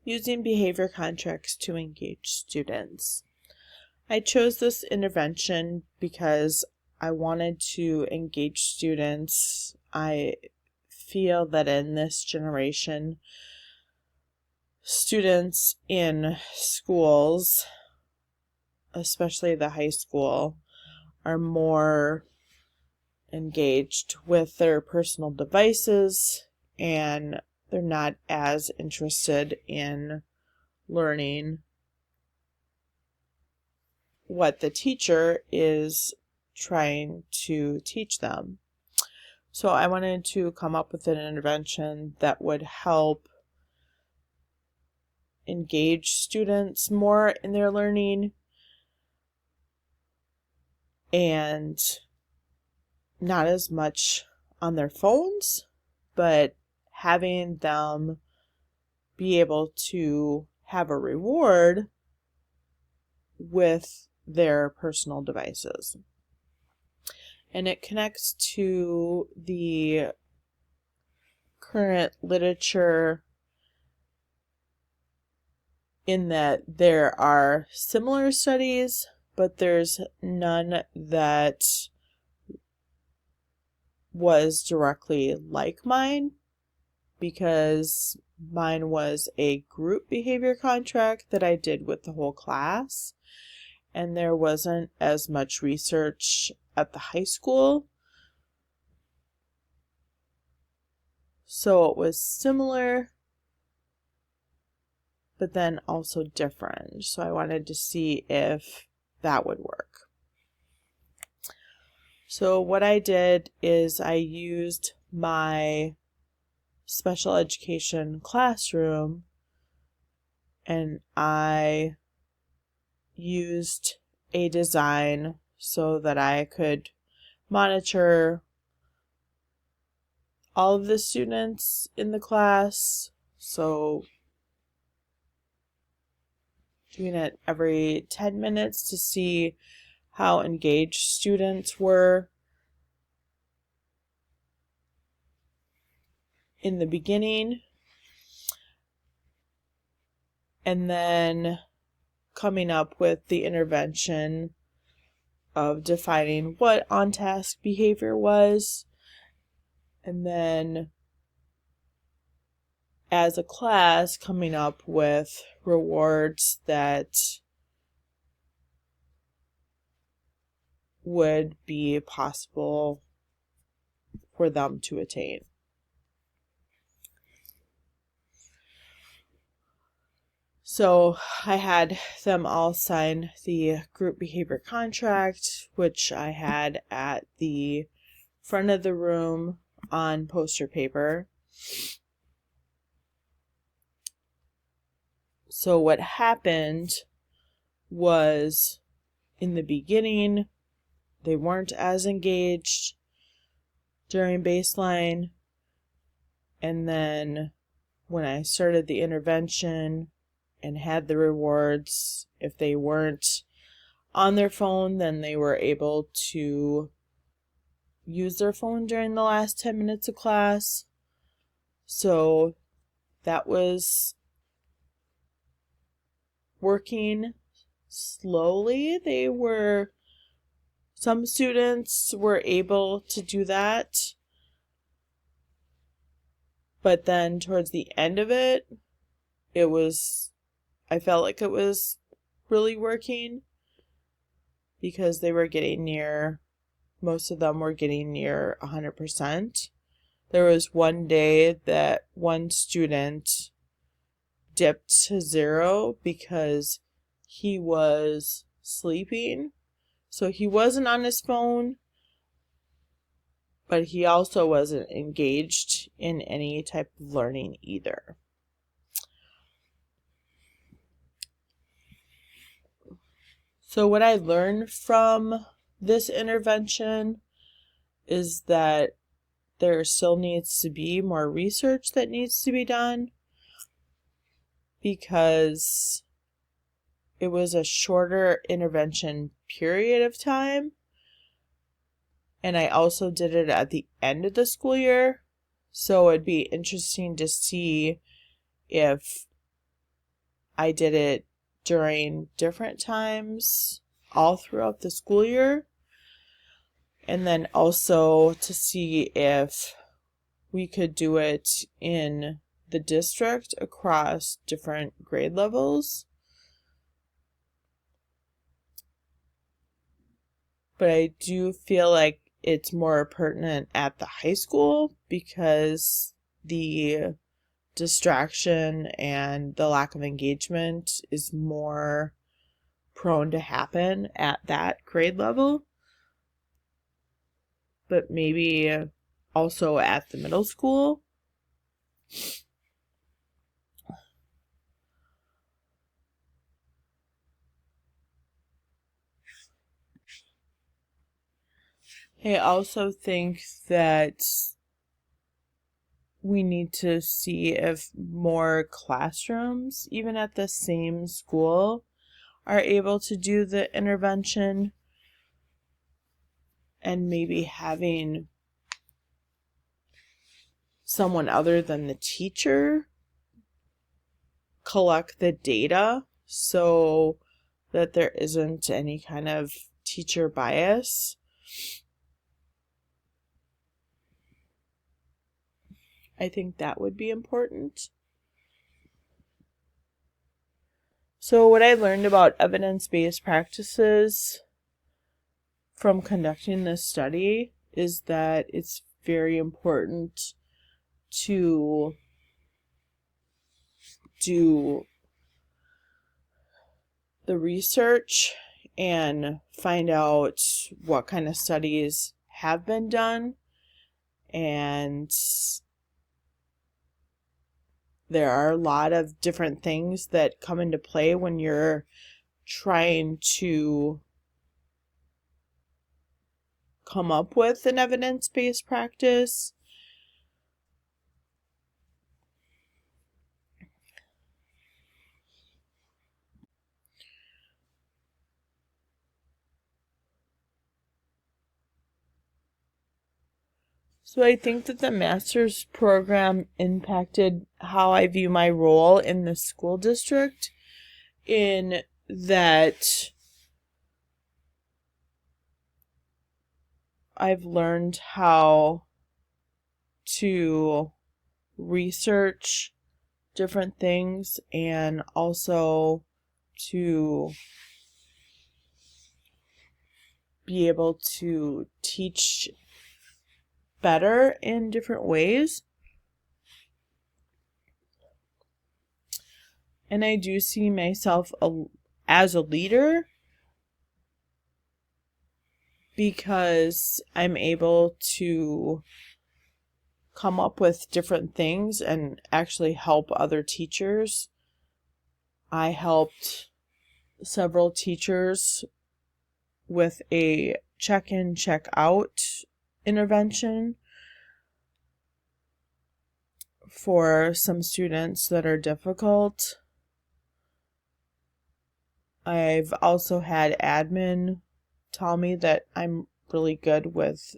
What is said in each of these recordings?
using behavior contracts to engage students. I chose this intervention because I wanted to engage students. I feel that in this generation, students in schools, especially the high school, are more engaged with their personal devices, and they're not as interested in learning what the teacher is trying to teach them. So I wanted to come up with an intervention that would help engage students more in their learning and not as much on their phones, but having them be able to have a reward with their personal devices. And it connects to the current literature in that there are similar studies, but there's none that was directly like mine, because mine was a group behavior contract that I did with the whole class, and there wasn't as much research at the high school. So it was similar, but then also different. So I wanted to see if that would work. So what I did is I used my special education classroom, and I used a design so that I could monitor all of the students in the class. So doing it every 10 minutes to see how engaged students were in the beginning, and then coming up with the intervention of defining what on-task behavior was, and then as a class coming up with rewards that would be possible for them to attain. So I had them all sign the group behavior contract, which I had at the front of the room on poster paper. So what happened was, in the beginning, they weren't as engaged during baseline, and then when I started the intervention and had the rewards, if they weren't on their phone, then they were able to use their phone during the last 10 minutes of class. So that was working slowly. Some students were able to do that, but then towards the end of it, I felt like it was really working, because they were getting near, most of them were getting near 100%. There was one day that one student dipped to 0 because he was sleeping. So he wasn't on his phone, but he also wasn't engaged in any type of learning either. So what I learned from this intervention is that there still needs to be more research that needs to be done, because it was a shorter intervention period of time, and I also did it at the end of the school year, so it'd be interesting to see if I did it during different times all throughout the school year. And then also to see if we could do it in the district across different grade levels. But I do feel like it's more pertinent at the high school because the distraction and the lack of engagement is more prone to happen at that grade level. But maybe also at the middle school. I also think that we need to see if more classrooms, even at the same school, are able to do the intervention, and maybe having someone other than the teacher collect the data so that there isn't any kind of teacher bias. I think that would be important. So what I learned about evidence-based practices from conducting this study is that it's very important to do the research and find out what kind of studies have been done, and there are a lot of different things that come into play when you're trying to come up with an evidence-based practice. So I think that the master's program impacted how I view my role in the school district, in that I've learned how to research different things and also to be able to teach better in different ways. And I do see myself as a leader because I'm able to come up with different things and actually help other teachers. I helped several teachers with a check-in, check-out intervention for some students that are difficult. I've also had admin tell me that I'm really good with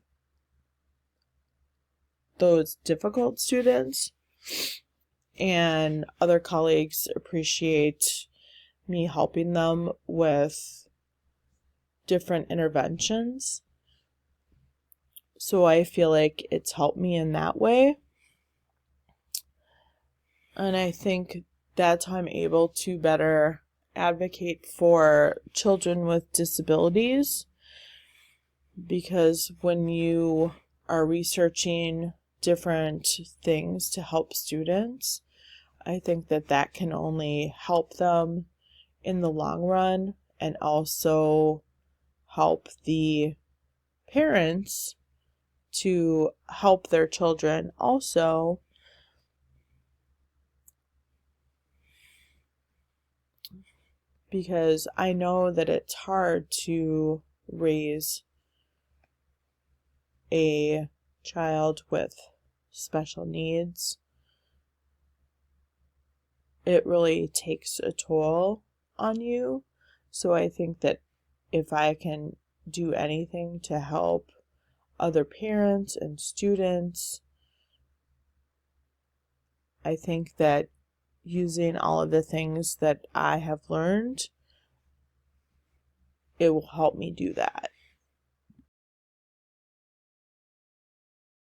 those difficult students, and other colleagues appreciate me helping them with different interventions. So I feel like it's helped me in that way. And I think that's how I'm able to better advocate for children with disabilities, because when you are researching different things to help students, I think that that can only help them in the long run, and also help the parents to help their children also. Because I know that it's hard to raise a child with special needs. It really takes a toll on you. So I think that if I can do anything to help other parents and students, I think that using all of the things that I have learned, it will help me do that.